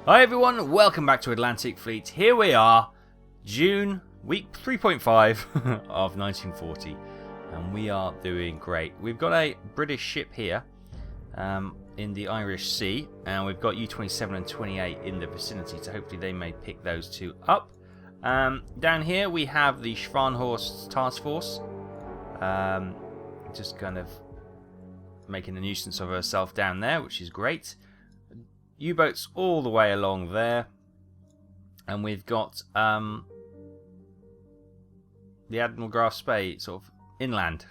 Hi everyone, welcome back to Atlantic Fleet. Here we are, June, week 3.5 of 1940, and we are doing great. We've got a British ship here in the Irish Sea, and we've got U-27 and 28 in the vicinity, so hopefully they may pick those two up. Down here we have the Schwanhorst Task Force, just kind of making a nuisance of herself down there, which is great. U-boats all the way along there, and we've got the Admiral Graf Spee sort of inland,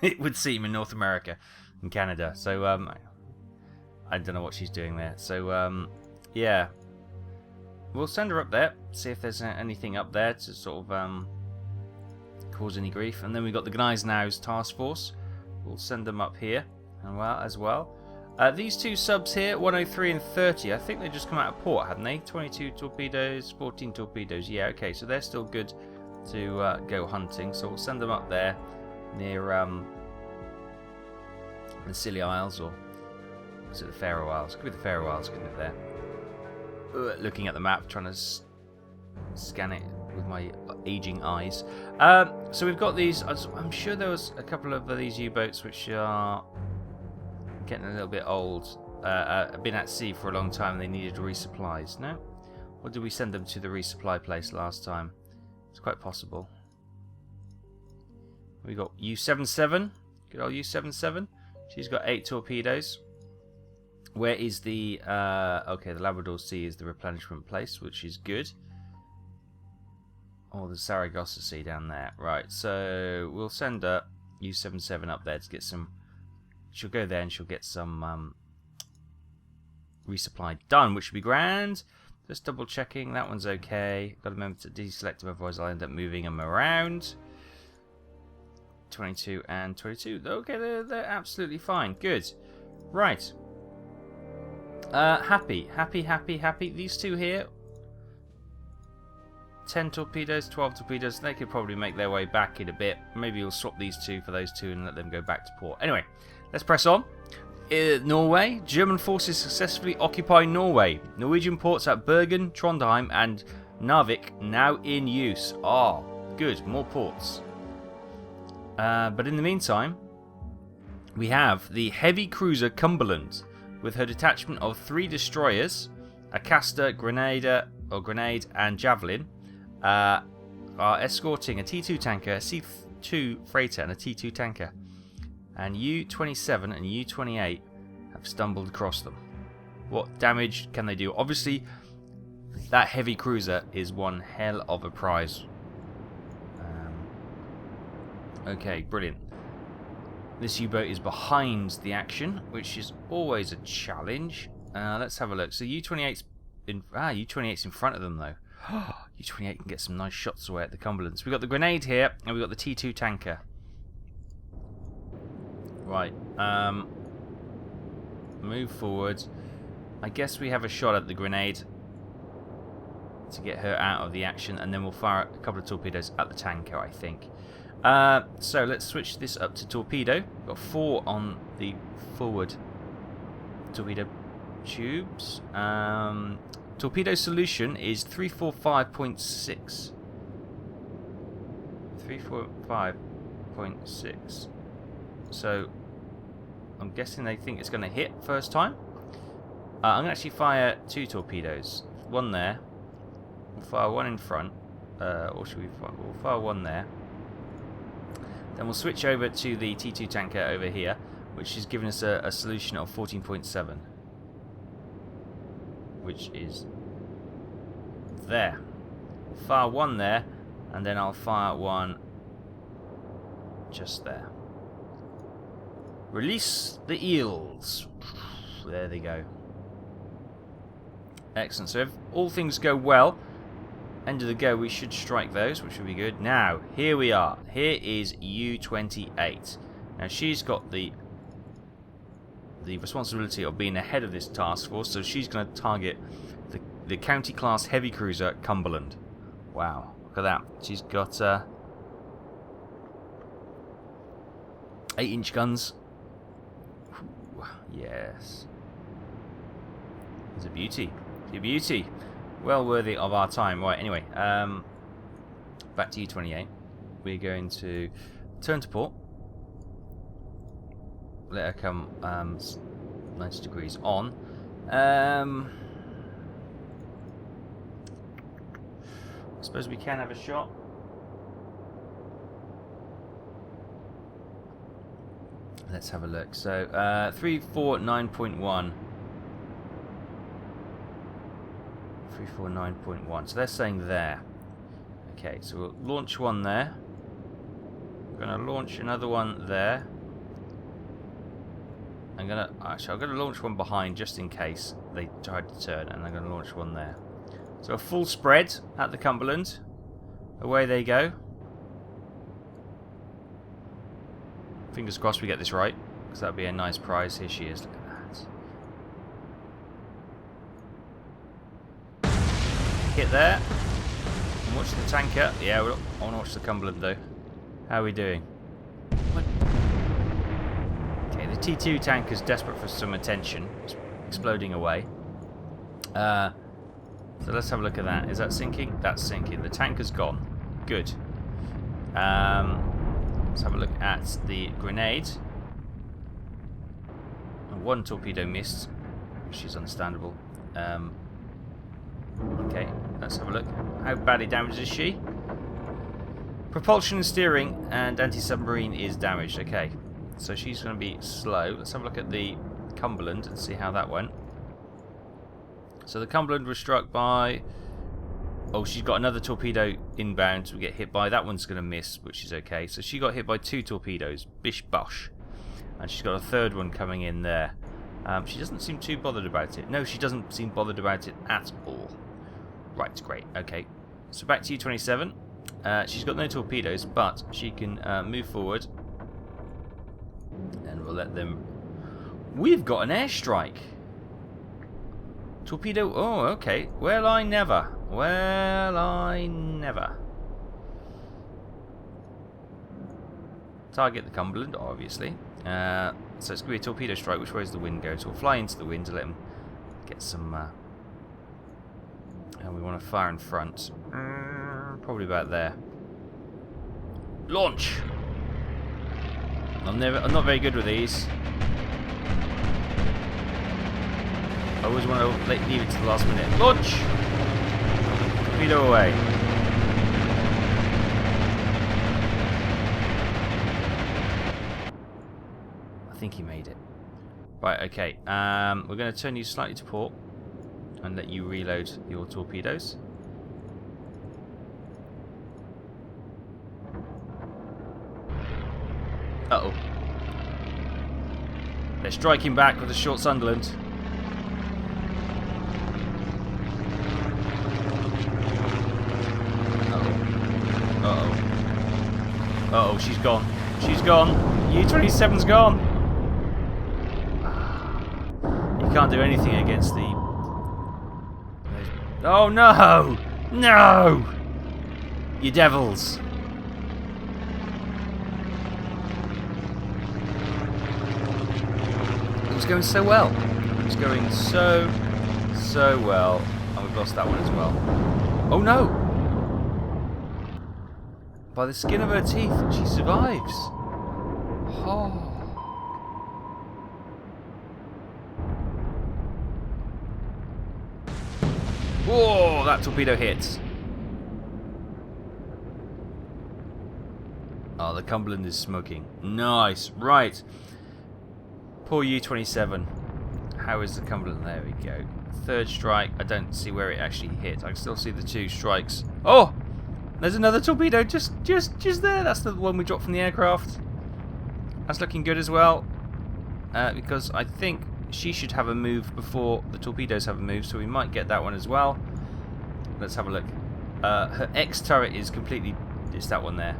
it would seem, in North America and Canada. So I don't know what she's doing there. So yeah, we'll send her up there, see if there's anything up there to sort of cause any grief. And then we've got the Gneisenau's Task Force. We'll send them up here and as well. These two subs here, 103 and 30, I think they just come out of port, hadn't they? 22 torpedoes, 14 torpedoes. Yeah, okay, so they're still good to go hunting. So we'll send them up there near the Scilly Isles, or is it the Faroe Isles? Could be the Faroe Isles, couldn't it, there? Looking at the map, trying to scan it with my aging eyes. So we've got these. I'm sure there was a couple of these U-boats which are getting a little bit old, been at sea for a long time, and they needed resupplies. No? Or did we send them to the resupply place last time? It's quite possible. We got U-77, good old U-77. She's got 8 torpedoes. Where is the okay, the Labrador Sea is the replenishment place, which is good. Oh, the Saragossa Sea down there. Right, so we'll send her U-77 up there to get some. She'll go there and she'll get some resupply done, which would be grand. Just double checking, that one's okay. Got to remember to deselect them, otherwise I'll end up moving them around. 22 and 22. Okay, they're absolutely fine. Good. Right. Happy. These two here. 10 torpedoes, 12 torpedoes. They could probably make their way back in a bit. Maybe we'll swap these two for those two and let them go back to port. Anyway, let's press on. Norway. German forces successfully occupy Norway. Norwegian ports at Bergen, Trondheim and Narvik now in use. Ah, good. More ports. But in the meantime, we have the heavy cruiser Cumberland with her detachment of 3 destroyers, a Castor, grenade and javelin, are escorting a T2 tanker, a C2 freighter and a T2 tanker. And U-27 and U-28 have stumbled across them. What damage can they do? Obviously, that heavy cruiser is one hell of a prize. Okay, brilliant. This U-boat is behind the action, which is always a challenge. Let's have a look. So U-28's U-28's in front of them, though. U-28 can get some nice shots away at the Cumberlands. We've got the grenade here, and we've got the T2 tanker. Right, move forward. I guess we have a shot at the grenade to get her out of the action, and then we'll fire a couple of torpedoes at the tanker, I think. So let's switch this up to torpedo. We've got 4 on the forward torpedo tubes. Torpedo solution is 345.6. 345.6. So I'm guessing they think it's going to hit first time. I'm going to actually fire 2 torpedoes. One there. We'll fire 1 in front. Or should we fire? We'll fire 1 there. Then we'll switch over to the T2 tanker over here, which is giving us a solution of 14.7. Which is there. Fire 1 there, and then I'll fire 1 just there. Release the eels. There they go. Excellent. So if all things go well, end of the go, we should strike those, which would be good. Now, here we are. Here is U-28. Now, she's got the responsibility of being ahead of this task force, so she's going to target the County class heavy cruiser Cumberland. Wow, look at that. She's got 8-inch guns. Yes. It's a beauty. a beauty. Well worthy of our time. Right, anyway, back to U-28. We're going to turn to port. Let her come 90 degrees on. I suppose we can have a shot. Let's have a look. So 349.1. 349.1. So they're saying there. Okay, so we'll launch one there. We're going to launch another one there. I'm going to launch one behind just in case they tried to turn, and I'm going to launch one there. So a full spread at the Cumberland. Away they go. Fingers crossed we get this right, because that would be a nice prize. Here she is. Look at that. Hit there. And watch the tanker. Yeah, I want to watch the Cumberland though. How are we doing? What? Okay, the T2 tanker's desperate for some attention. It's exploding away. So let's have a look at that. Is that sinking? That's sinking. The tanker's gone. Good. Let's have a look at the grenade. One torpedo missed, which is understandable. Okay, let's have a look. How badly damaged is she? Propulsion and steering and anti-submarine is damaged. Okay, so she's going to be slow. Let's have a look at the Cumberland and see how that went. So the Cumberland was struck by... Oh, she's got another torpedo inbound to get hit by. That one's going to miss, which is okay. So she got hit by 2 torpedoes. Bish bosh. And she's got a third one coming in there. She doesn't seem too bothered about it. No, she doesn't seem bothered about it at all. Right, great. Okay. So back to U-27. She's got no torpedoes, but she can move forward. And we'll let them... We've got an airstrike. Torpedo... Oh, okay. Well, I never. Well, I never. Target the Cumberland, obviously. So it's going to be a torpedo strike. Which way does the wind go? So we'll fly into the wind to let them get some... and we want to fire in front. Probably about there. Launch! I'm not very good with these. I always want to leave it to the last minute. Launch! Torpedo away. I think he made it. Right, okay. We're going to turn you slightly to port and let you reload your torpedoes. Uh-oh. They're striking back with a short Sunderland. Uh-oh, she's gone. She's gone. U-27's gone. You can't do anything against the... Oh, no! No! You devils. It was going so well. It was going so well. And we've lost that one as well. Oh, no! By the skin of her teeth, she survives. Oh. Whoa, that torpedo hits. Oh, the Cumberland is smoking. Nice. Right. Poor U-27. How is the Cumberland? There we go. Third strike. I don't see where it actually hit. I can still see the 2 strikes. Oh! There's another torpedo just there. That's the one we dropped from the aircraft. That's looking good as well. Because I think she should have a move before the torpedoes have a move, so we might get that one as well. Let's have a look. Her X turret is completely... It's that one there.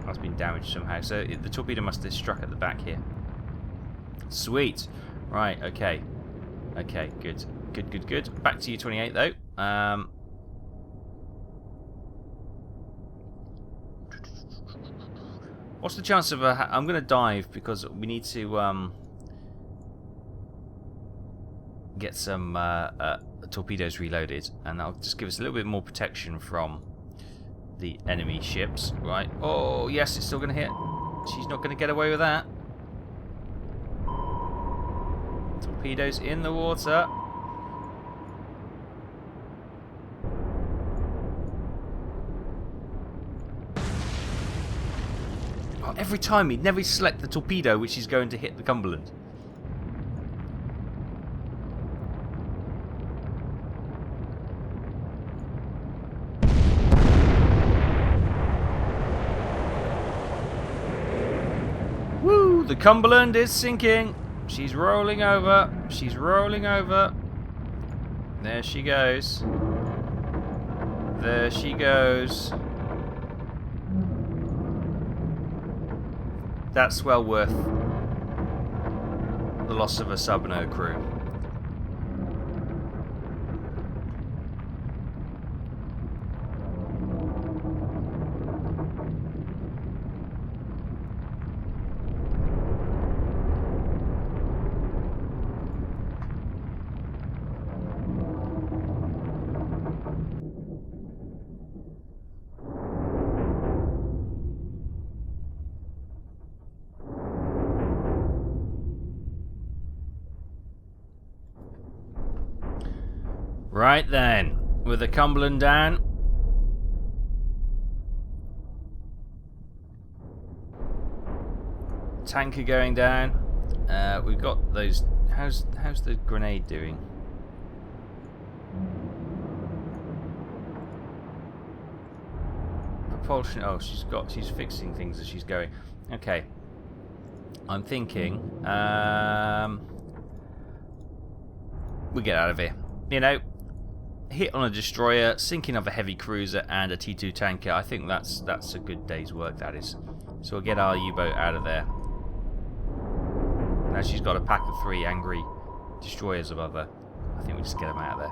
That's been damaged somehow. So the torpedo must have struck at the back here. Sweet. Right, okay. Okay, good. Good. Back to U-28 though. What's the chance of a... I'm going to dive because we need to get some the torpedoes reloaded, and that'll just give us a little bit more protection from the enemy ships. Right. Oh, yes, it's still going to hit. She's not going to get away with that. Torpedoes in the water. Oh, every time he'd never select the torpedo which is going to hit the Cumberland. Woo! The Cumberland is sinking. She's rolling over. She's rolling over. There she goes. There she goes. That's well worth the loss of a sub and her crew. Right then, with the Cumberland down. Tanker going down. We've got those. How's the grenade doing? Propulsion. Oh, she's fixing things as she's going. Okay. I'm thinking. We get out of here. You know. Hit on a destroyer, sinking of a heavy cruiser and a T2 tanker. I think that's a good day's work, that is. So we'll get our U-boat out of there. Now she's got a pack of 3 angry destroyers above her. I think we just get them out of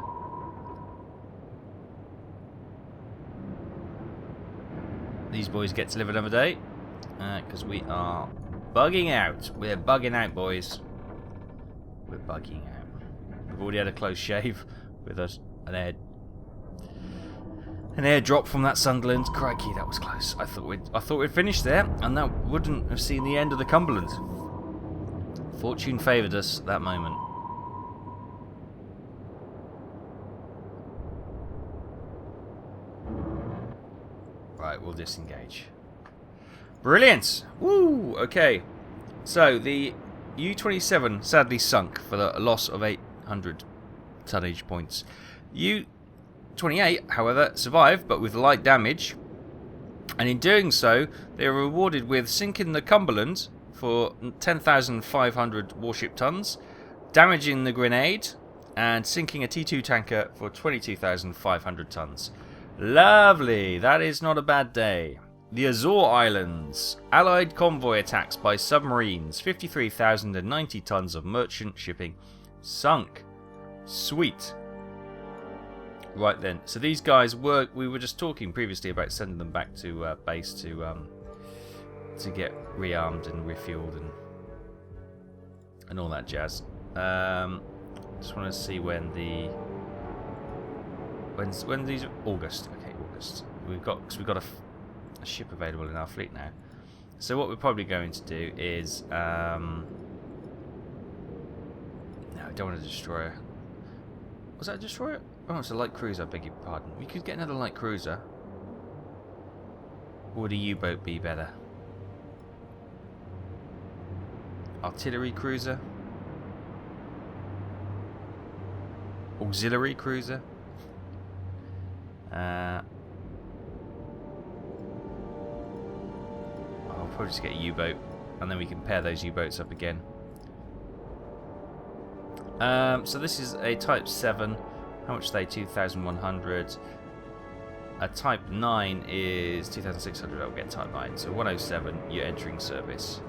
there. These boys get to live another day. Because we are bugging out. We're bugging out, boys. We're bugging out. We've already had a close shave with us. An air drop from that Sunderland. Crikey, that was close. I thought we'd finish there, and that wouldn't have seen the end of the Cumberland. Fortune favoured us at that moment. Right, we'll disengage. Brilliant! Woo! Okay. So the U-27 sadly sunk for a loss of 800 tonnage points. U-28, however, survived, but with light damage, and in doing so, they were rewarded with sinking the Cumberland for 10,500 warship tons, damaging the grenade, and sinking a T2 tanker for 22,500 tons. Lovely! That is not a bad day. The Azore Islands. Allied convoy attacks by submarines. 53,090 tons of merchant shipping sunk. Sweet. Right then, so these guys were, we were just talking previously about sending them back to base to get rearmed and refueled and all that jazz. Just want to see when these August. Okay, August. We've got a ship available in our fleet now. So what we're probably going to do is no, I don't want a destroyer. Was that a destroyer? Oh, it's a light cruiser, I beg your pardon. We could get another light cruiser. Or would a U-boat be better? Artillery cruiser? Auxiliary cruiser? I'll probably just get a U-boat, and then we can pair those U-boats up again. So this is a Type 7. How much are they? 2,100. A Type 9 is 2,600. I'll get Type 9. So 107, you're entering service.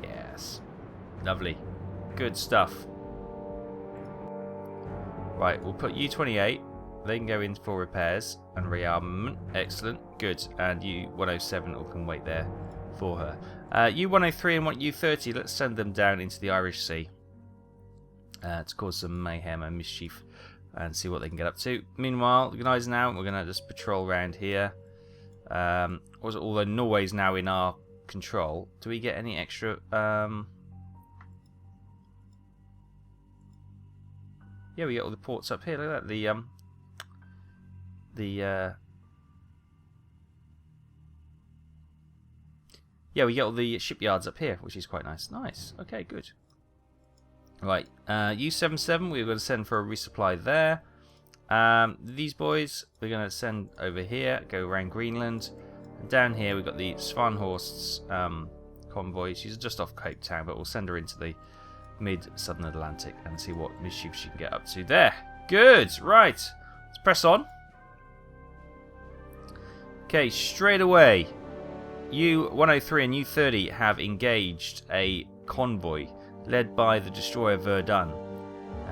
Yes. Lovely. Good stuff. Right, we'll put U-28. They can go in for repairs and rearmament. Excellent. Good. And U-107 can wait there for her. U-103 and U-30, let's send them down into the Irish Sea. To cause some mayhem and mischief. and see what they can get up to. Meanwhile, the guys now, we're going to just patrol around here. Although Norway's now in our control, do we get any extra... Yeah, we get all the ports up here. Look at that. Yeah, we get all the shipyards up here, which is quite nice. Nice. Okay, good. Right, U-77, we're going to send for a resupply there. These boys, we're going to send over here, go around Greenland. And down here, we've got the Svanhorst's convoy. She's just off Cape Town, but we'll send her into the mid-southern Atlantic and see what mischief she can get up to there. Good, right. Let's press on. Okay, straight away, U-103 and U-30 have engaged a convoy led by the destroyer Verdun.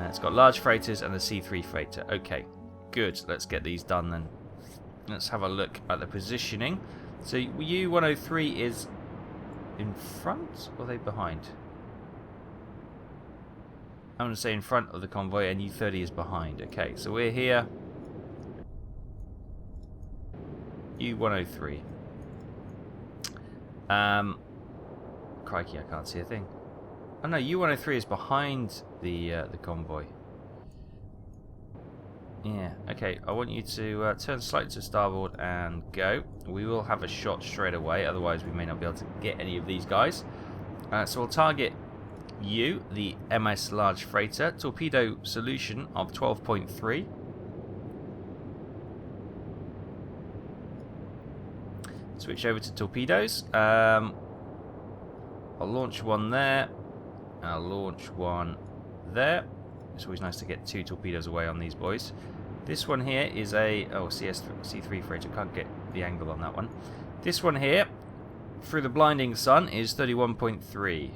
It's got large freighters and a C3 freighter. Okay, good. Let's get these done then. Let's have a look at the positioning. So U-103 is in front, or are they behind? I'm going to say in front of the convoy, and U-30 is behind. Okay, so we're here. U-103. Crikey, I can't see a thing. Oh no, U-103 is behind the convoy. Yeah, okay, I want you to turn slightly to starboard and go. We will have a shot straight away, otherwise we may not be able to get any of these guys. So we'll target U, the MS large freighter, torpedo solution of 12.3. Switch over to torpedoes. I'll launch one there. I'll launch one there. It's always nice to get 2 torpedoes away on these boys. This one here is a C3 freighter. Can't get the angle on that one. This one here, through the blinding sun, is 31.3.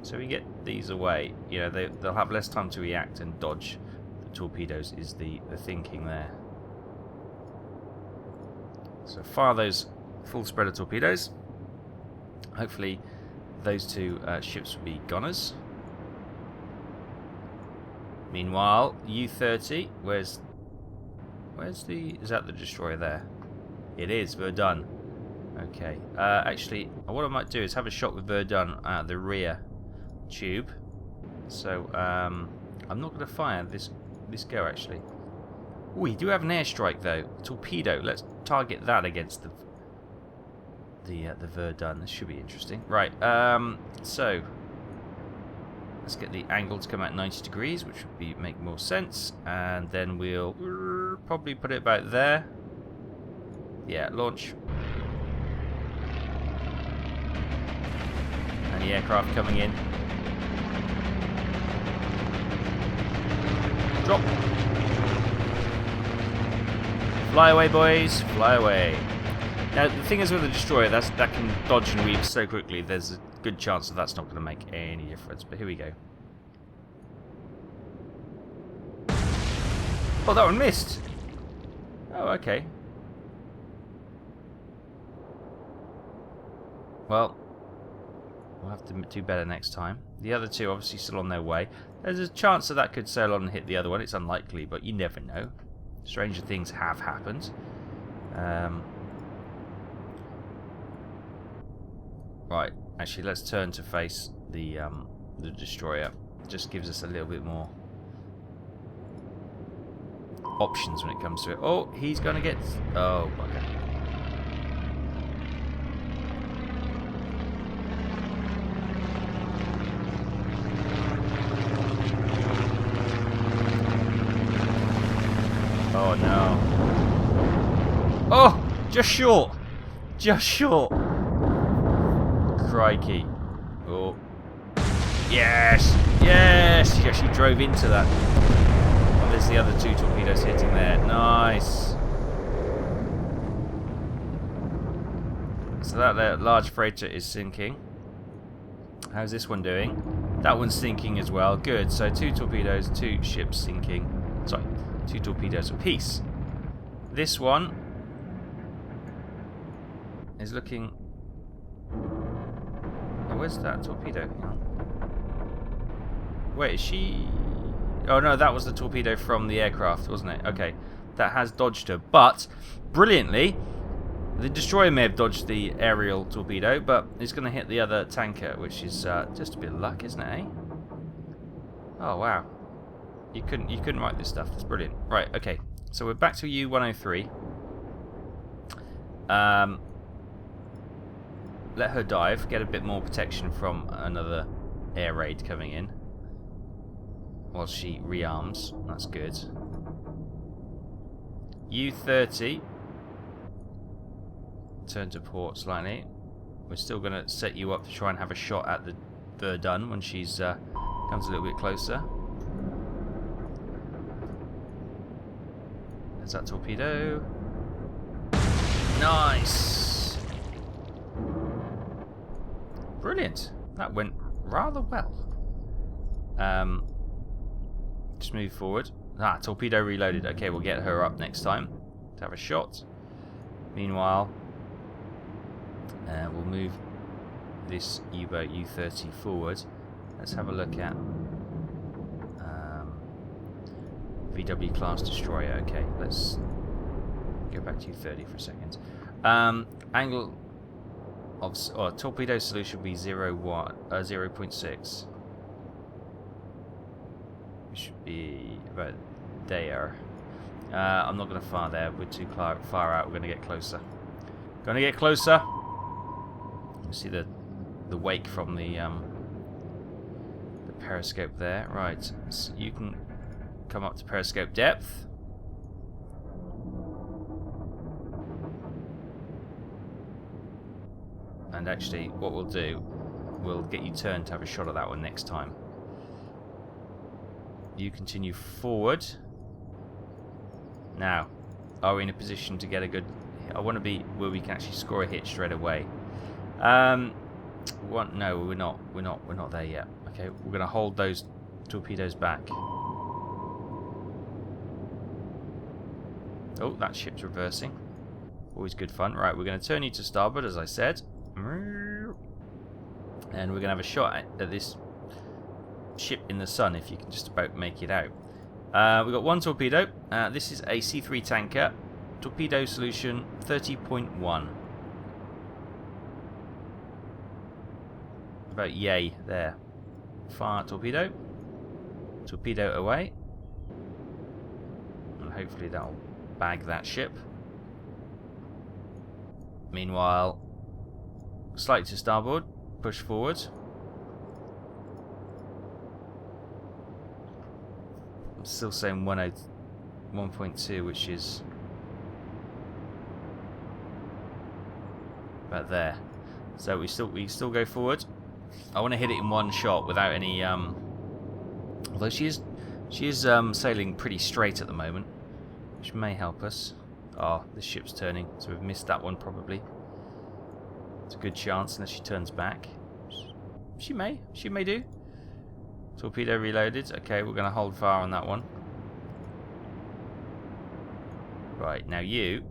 So we get these away. You know, they'll have less time to react and dodge the torpedoes. Is the thinking there. So fire those full spreader torpedoes. Hopefully those 2 ships will be gunners. Meanwhile, U-30, where's the... Is that the destroyer there? It is, Verdun. Okay. Actually, what I might do is have a shot with Verdun at the rear tube. So, I'm not going to fire this go, actually. We do have an airstrike, though. Torpedo. Let's target that against the Verdun. This should be interesting. Right, so... Let's get the angle to come at 90 degrees, which would make more sense. And then we'll probably put it about there. Yeah, launch. And the aircraft coming in. Drop. Fly away, boys. Fly away. Now, the thing is with the destroyer, that can dodge and weave so quickly, there's a good chance that that's not going to make any difference. But here we go. Oh, that one missed. Oh, okay. Well, we'll have to do better next time. The other 2 obviously still on their way. There's a chance that could sail on and hit the other one. It's unlikely, but you never know. Stranger things have happened. Right, actually, let's turn to face the destroyer. Just gives us a little bit more options when it comes to it. Oh, he's going to get... Oh, bugger. Oh, no. Oh, just short. Just short. Crikey. Oh. Yes! Yes! She actually drove into that. Oh, there's the other 2 torpedoes hitting there. Nice. So that large freighter is sinking. How's this one doing? That one's sinking as well. Good. So 2 torpedoes, 2 ships sinking. Sorry, 2 torpedoes apiece. This one is looking... Oh, where's that torpedo? Hang on. Wait, is she... Oh no, that was the torpedo from the aircraft, wasn't it? Okay, that has dodged her. But, brilliantly, the destroyer may have dodged the aerial torpedo, but it's going to hit the other tanker, which is just a bit of luck, isn't it, eh? Oh, wow. You couldn't write this stuff. That's brilliant. Right, okay. So we're back to U-103. Let her dive, get a bit more protection from another air raid coming in while she rearms. That's good. U-30. Turn to port slightly. We're still going to set you up to try and have a shot at the Verdun when she's comes a little bit closer. There's that torpedo. Nice! Brilliant. That went rather well. Just move forward. Ah, torpedo reloaded. Okay, we'll get her up next time to have a shot. Meanwhile, we'll move this U-boat U-30 forward. Let's have a look at VW class destroyer. Okay, let's go back to U-30 for a second. Angle of torpedo solution will be 0.6. We should be about there. I'm not going to fire there. We're too far out. We're going to get closer. Going to get closer. You see the wake from the periscope there. Right. So you can come up to periscope depth. And actually, what we'll do, we'll get you turned to have a shot at that one next time. You continue forward. Now, are we in a position to get a good... I want to be where we can actually score a hit straight away. No, we're not. We're not there yet. Okay, we're going to hold those torpedoes back. Oh, that ship's reversing. Always good fun. Right, we're going to turn you to starboard, as I said. And we're going to have a shot at this ship in the sun, if you can just about make it out. We've got one torpedo. This is a C3 tanker. Torpedo solution 30.1. About yay there. Fire torpedo. Torpedo away. And hopefully that'll bag that ship. Meanwhile, slightly to starboard. Push forward. I'm still saying 1.2, which is about there. So we still go forward. I want to hit it in one shot without any. Although she is sailing pretty straight at the moment, which may help us. Oh, this ship's turning, so we've missed that one probably. It's a good chance unless she turns back. She may do. Torpedo reloaded. Okay, we're going to hold fire on that one. Right, now you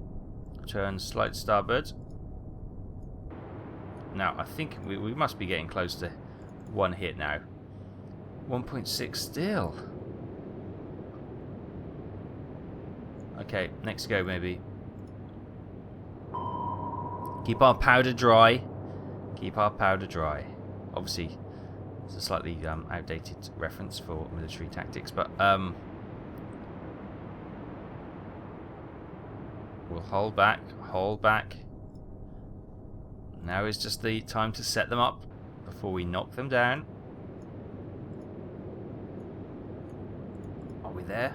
turn slight starboard. Now, I think we must be getting close to one hit now. 1.6 still. Okay, next go maybe. Keep our powder dry. Keep our powder dry. Obviously, it's a slightly outdated reference for military tactics, but we'll hold back, hold back. Now is just the time to set them up before we knock them down. Are we there?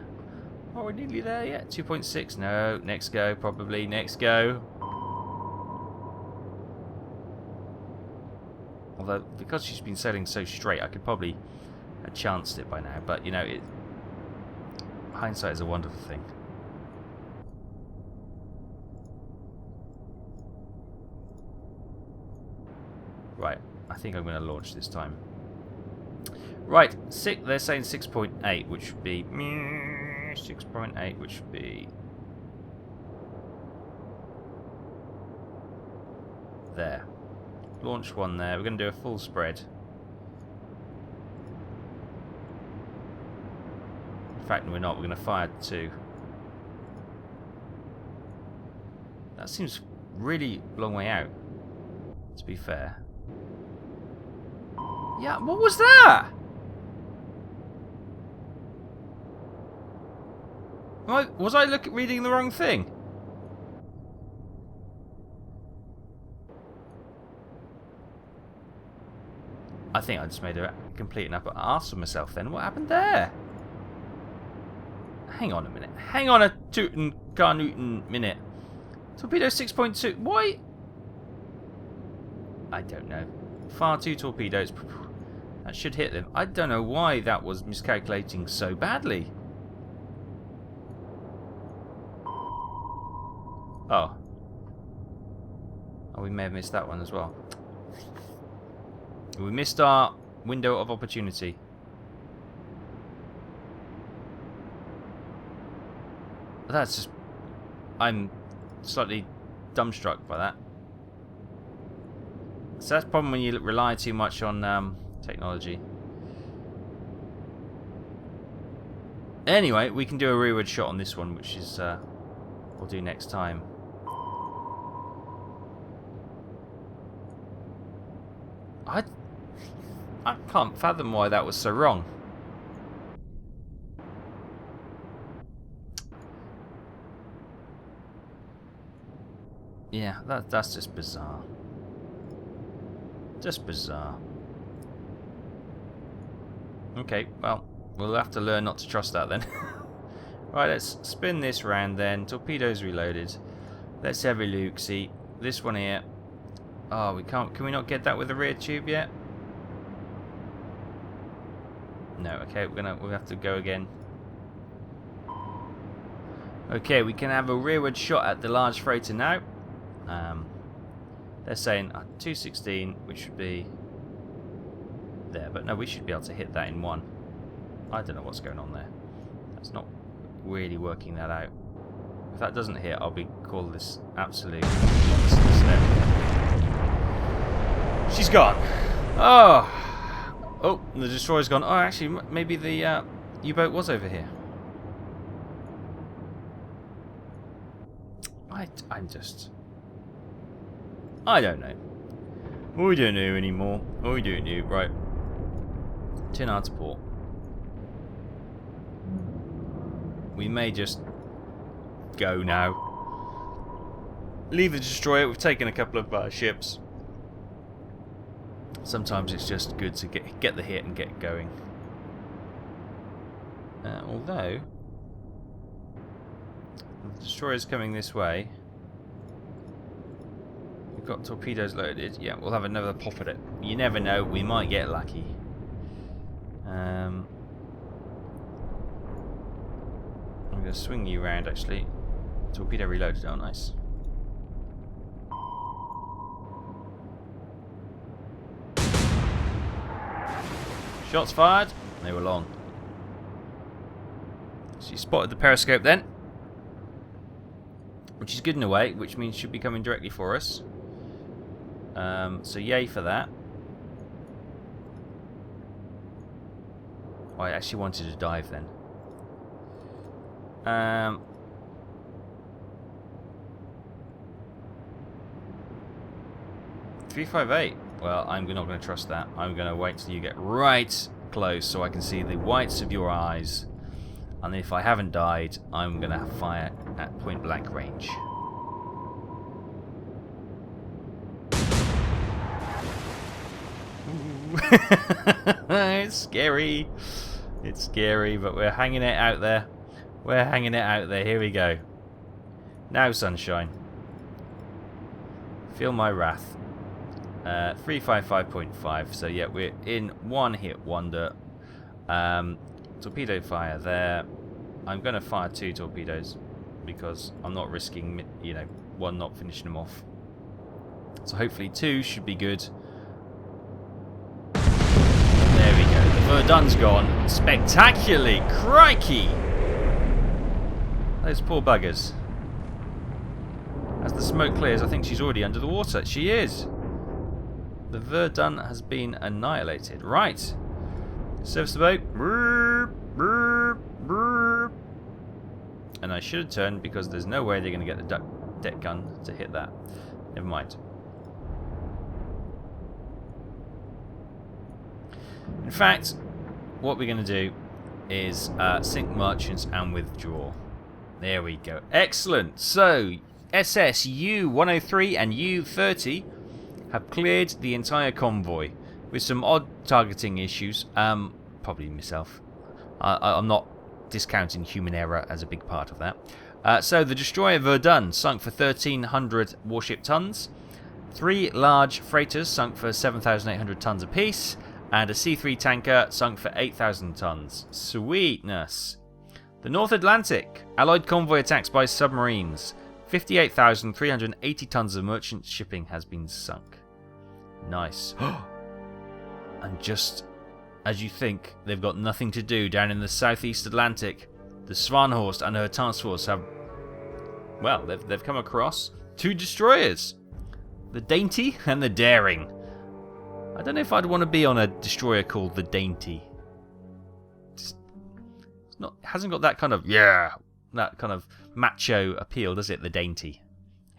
Are we nearly there yet? 2.6? No. Next go, probably. Next go. Although, because she's been sailing so straight, I could probably have chanced it by now. But, you know, hindsight is a wonderful thing. Right, I think I'm going to launch this time. Right, they're saying 6.8, which would be 6.8, which would be there. Launch one there. We're going to do a full spread. In fact, we're not. We're going to fire 2. That seems really long way out, to be fair. Yeah, what was that? Was I reading the wrong thing? I think I just made a complete and utter ass of myself then. What happened there? Hang on a minute. Hang on a tootin' carnootin' minute. Torpedo 6.2. Why? I don't know. Fire 2 torpedoes. That should hit them. I don't know why that was miscalculating so badly. Oh. Oh, we may have missed that one as well. We missed our window of opportunity. That's just... I'm slightly dumbstruck by that. So that's the problem when you rely too much on technology. Anyway, we can do a rearward shot on this one, which is we'll do next time. I can't fathom why that was so wrong. Yeah, that's just bizarre. Just bizarre. Okay, well, we'll have to learn not to trust that then. Right, let's spin this round then. Torpedoes reloaded. Let's have a look. See, this one here. Oh, we can't. Can we not get that with the rear tube yet? No. Okay, we'll have to go again. Okay, we can have a rearward shot at the large freighter now. They're saying 216, which should be there, but no, we should be able to hit that in one. I don't know what's going on there. That's not really working that out. If that doesn't hit, I'll be call this absolute nonsense there. She's gone. Oh, the destroyer's gone. Oh, actually, maybe the U-boat was over here. I'm just... I don't know. I don't know anymore. I don't know. Right. Turn out to port. We may just go now. Leave the destroyer. We've taken a couple of ships. Sometimes it's just good to get the hit and get going. Although the destroyer's coming this way. We've got torpedoes loaded. Yeah, we'll have another pop at it. You never know. We might get lucky. I'm going to swing you around actually. Torpedo reloaded. Oh, nice. Shots fired. They were long. She spotted the periscope then, which is good in a way, which means should be coming directly for us. So yay for that. Oh, I actually wanted to dive then. 358. Well, I'm not going to trust that. I'm going to wait till you get right close so I can see the whites of your eyes. And if I haven't died, I'm going to fire at point blank range. It's scary. It's scary, but we're hanging it out there. We're hanging it out there. Here we go. Now, sunshine. Feel my wrath. 355.5. So yeah, we're in one hit wonder. Torpedo fire there. I'm going to fire 2 torpedoes because I'm not risking, you know, one not finishing them off. So hopefully 2 should be good. There we go. The Verdun's gone spectacularly. Crikey! Those poor buggers. As the smoke clears, I think she's already under the water. She is. The Verdun has been annihilated. Right. Service the boat. And I should have turned because there's no way they're going to get the deck gun to hit that. Never mind. In fact, what we're going to do is sink merchants and withdraw. There we go. Excellent. So, SS U-103 and U-30 have cleared the entire convoy with some odd targeting issues. Probably myself. I'm not discounting human error as a big part of that. So the destroyer Verdun sunk for 1,300 warship tons. 3 large freighters sunk for 7,800 tons apiece. And a C3 tanker sunk for 8,000 tons. Sweetness. The North Atlantic. Allied convoy attacks by submarines. 58,380 tons of merchant shipping has been sunk. Nice. And just as you think they've got nothing to do down in the Southeast Atlantic, the Svanhorst and her task force have, well, they've come across 2 destroyers. The Dainty and the Daring. I don't know if I'd want to be on a destroyer called the Dainty. Hasn't got that kind of, that kind of macho appeal, does it, the Dainty?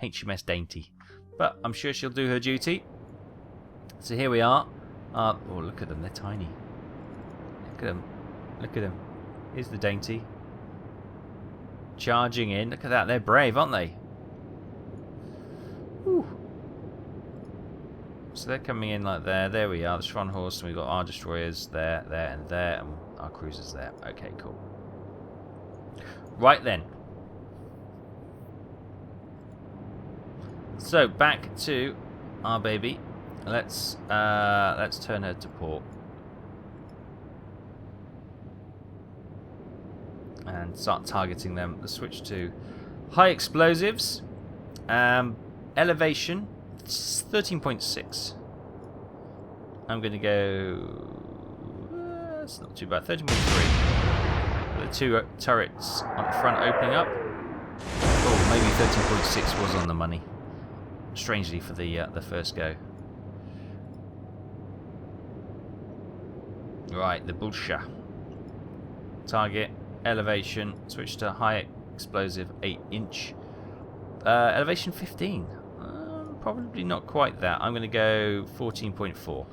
HMS Dainty. But I'm sure she'll do her duty. So here we are. Oh, look at them, they're tiny. Look at them. Look at them. Here's the Dainty. Charging in. Look at that, they're brave, aren't they? Whew. So they're coming in like there. There we are, the Schwanhorst, and we've got our destroyers there, and there, and our cruisers there. Okay, cool. Right then. So back to our baby. Let's turn her to port and start targeting them. Let's switch to high explosives. Elevation 13.6. I'm going to go. It's not too bad. 13.3. The 2 turrets on the front opening up. Oh, maybe 13.6 was on the money. Strangely for the first go. Right, the Bulsha. Target, elevation, switch to high explosive 8-inch. Elevation 15. Probably not quite that. I'm going to go 14.4.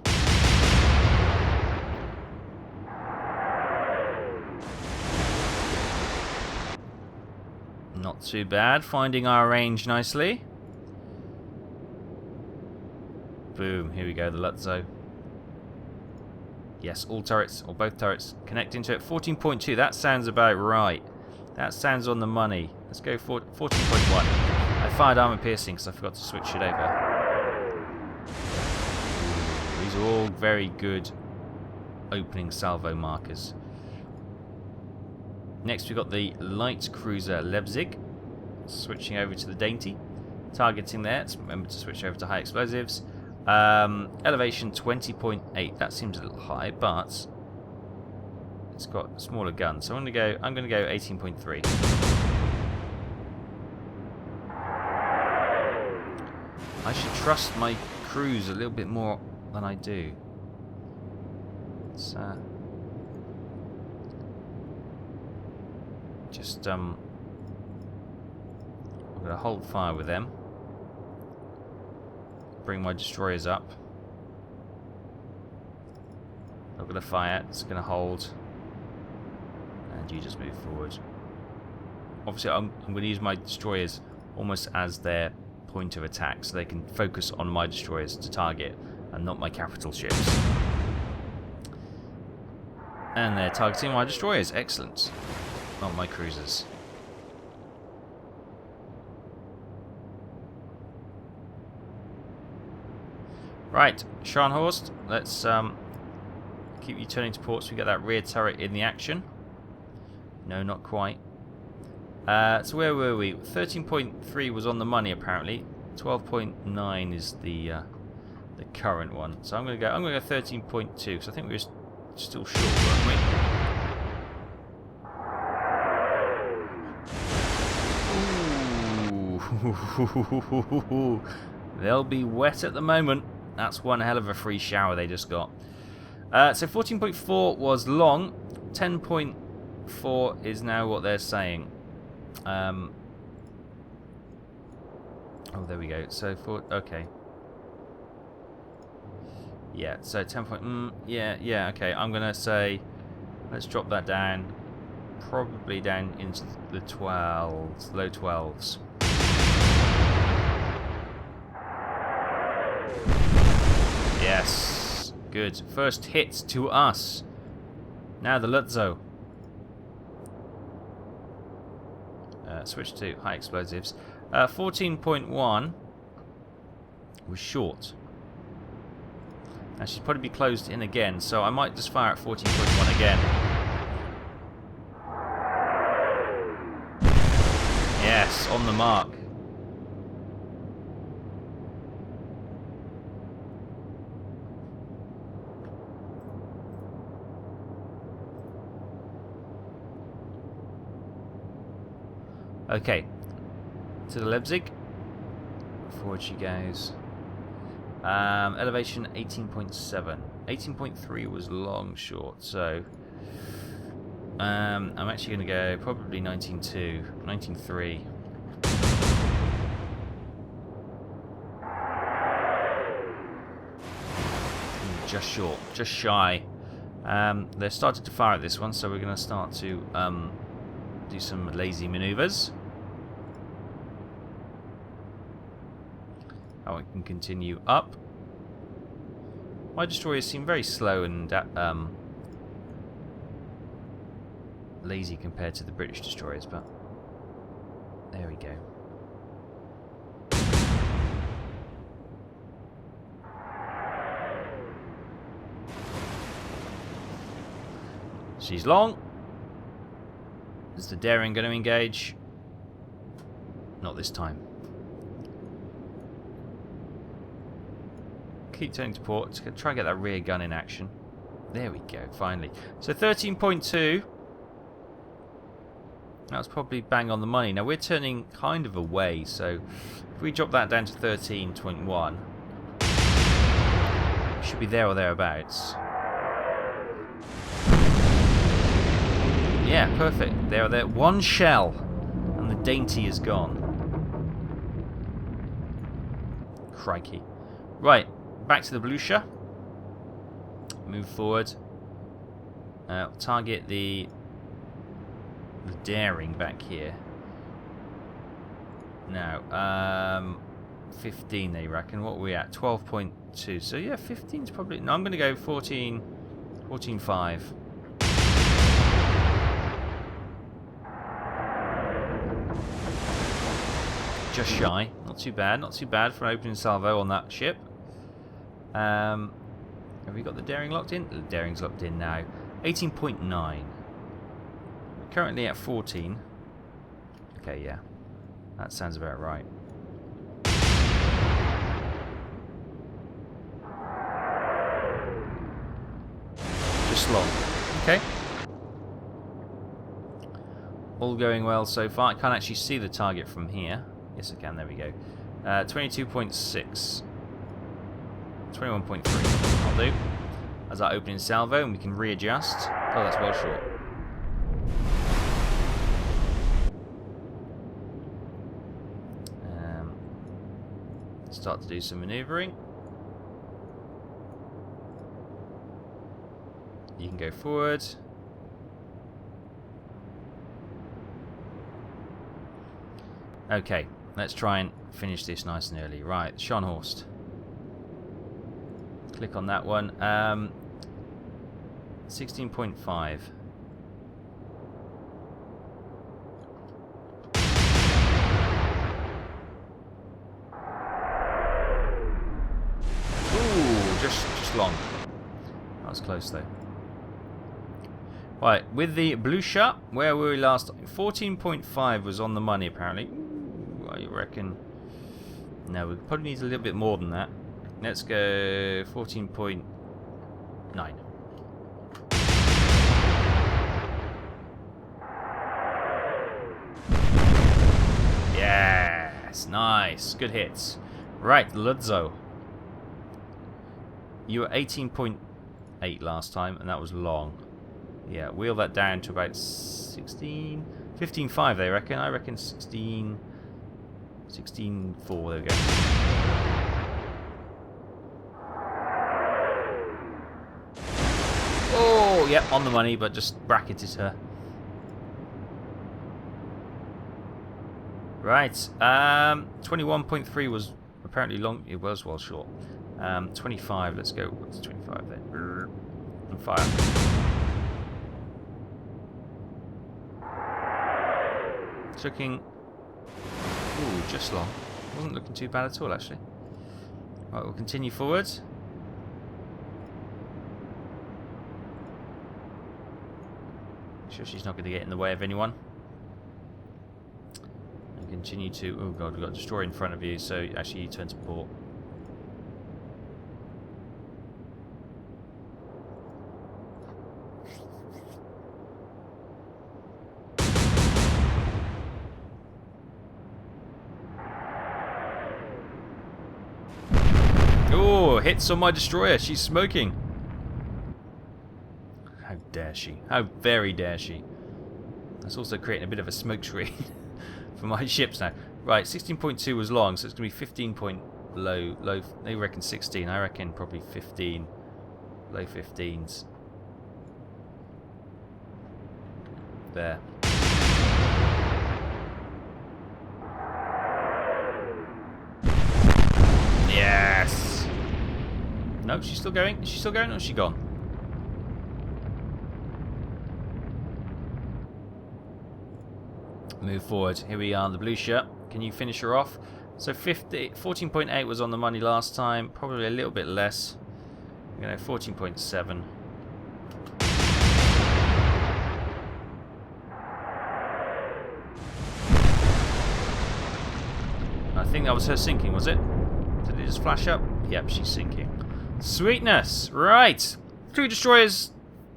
Not too bad. Finding our range nicely. Boom. Here we go, the Lutzo. Yes, all turrets, or both turrets, connect into it. 14.2, that sounds about right. That sounds on the money. Let's go for 14.1. I fired armor piercing because I forgot to switch it over. These are all very good opening salvo markers. Next we've got the light cruiser Leipzig. Switching over to the Dainty. Targeting there. Let's remember to switch over to high explosives. Elevation 20.8. That seems a little high, but it's got a smaller gun. So I'm going to go 18.3. I should trust my crews a little bit more than I do. It's just I'm going to hold fire with them. Bring my destroyers up. Not going to fire, it's going to hold. And you just move forward. Obviously, I'm going to use my destroyers almost as their point of attack, so they can focus on my destroyers to target and not my capital ships. And they're targeting my destroyers. Excellent. Not my cruisers. Right, Scharnhorst, let's keep you turning to port so we get that rear turret in the action. No, not quite. So where were we? 13.3 was on the money apparently. 12.9 is the current one. So I'm going to go 13.2 because I think we were still short, weren't we? Ooh. They'll be wet at the moment. That's one hell of a free shower they just got. So 14.4 was long. 10.4 is now what they're saying. Oh, there we go. So okay. Yeah. So 10. Yeah. Okay. I'm gonna say, let's drop that down. Probably down into the 12s, low 12s. Yes. Good. First hit to us. Now the Lutzo. Switch to high explosives. 14.1 was short. Now she'd probably be closed in again, so I might just fire at 14.1 again. Yes, on the mark. Okay, to the Leipzig. Forward she goes. Elevation 18.7. 18.3 was long short, so I'm actually going to go probably 19.2, 19.3. Just short, just shy. They're starting to fire at this one, so we're going to start to do some lazy maneuvers. Oh, we can continue up. My destroyers seem very slow and lazy compared to the British destroyers, but there we go. She's long. Is the Daring going to engage? Not this time. Keep turning to port. Try and get that rear gun in action. There we go, finally. So 13.2. That was probably bang on the money. Now we're turning kind of away, so if we drop that down to 13.1, we should be there or thereabouts. Yeah, perfect. There or there. One shell, and the Dainty is gone. Crikey. Right, back to the Blucher. Move forward. Target the Daring back here. Now, 15 they reckon. What are we at? 12.2. So yeah, 15's probably... No, I'm going to go 14, 14.5. Just shy. Not too bad. Not too bad for an opening salvo on that ship. Have we got the Daring locked in? The Daring's locked in now. 18.9. We're currently at 14. Okay, yeah. That sounds about right. Just long. Okay. All going well so far. I can't actually see the target from here. Yes, I can. There we go. 22.6. 21.3. I'll do. As our opening salvo, and we can readjust. Oh, that's well short. Start to do some manoeuvring. You can go forward. Okay, let's try and finish this nice and early. Right, Scharnhorst. Click on that one. 16.5. Ooh, just long. That was close though. Right, with the Blucher, where were we last? 14.5 was on the money apparently. Ooh, I reckon. No, we probably need a little bit more than that. Let's go 14.9. Yes, nice. Good hits. Right, Lutzo. You are 18.8. 8 last time, and that was long. Yeah, wheel that down to about 16, 15.5 they reckon. I reckon 16, 16.4, there we go. Oh, yep, on the money, but just bracketed her. Right, 21.3 was apparently long. It was well short. 25, let's go. What's 25 then? And fire. It's looking... Ooh, just long. Wasn't looking too bad at all, actually. Right, we'll continue forward. Sure she's not going to get in the way of anyone. And continue to... Oh god, we've got a destroyer in front of you, so actually you turn to port. Oh, hits on my destroyer. She's smoking. How dare she? How very dare she? That's also creating a bit of a smoke screen for my ships now. Right, 16.2 was long, so it's going to be 15 point low. They reckon 16. I reckon probably 15. Low 15s. There. Yes! No, she's still going. Is she still going or is she gone? Move forward. Here we are, the blue shirt. Can you finish her off? So 14.8 was on the money last time. Probably a little bit less. You know, 14.7. I think that was her sinking, was it? Did it just flash up? Yep, she's sinking. Sweetness! Right! 3 destroyers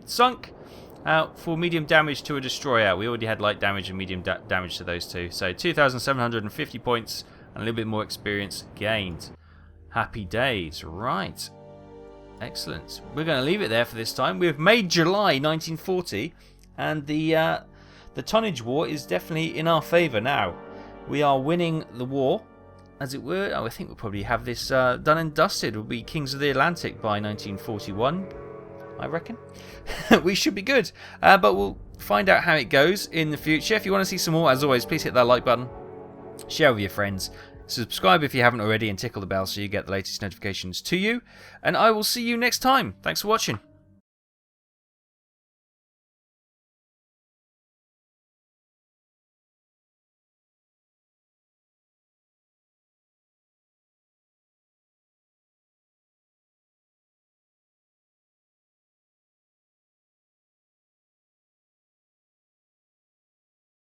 sunk. For medium damage to a destroyer. We already had light damage and medium damage to those two. So 2,750 points and a little bit more experience gained. Happy days. Right. Excellent. We're going to leave it there for this time. We've made July 1940 and the tonnage war is definitely in our favour now. We are winning the war, as it were. Oh, I think we'll probably have this done and dusted. We'll be kings of the Atlantic by 1941. I reckon. We should be good. But we'll find out how it goes in the future. If you want to see some more, as always, please hit that like button. Share with your friends. Subscribe if you haven't already and tickle the bell so you get the latest notifications to you. And I will see you next time. Thanks for watching.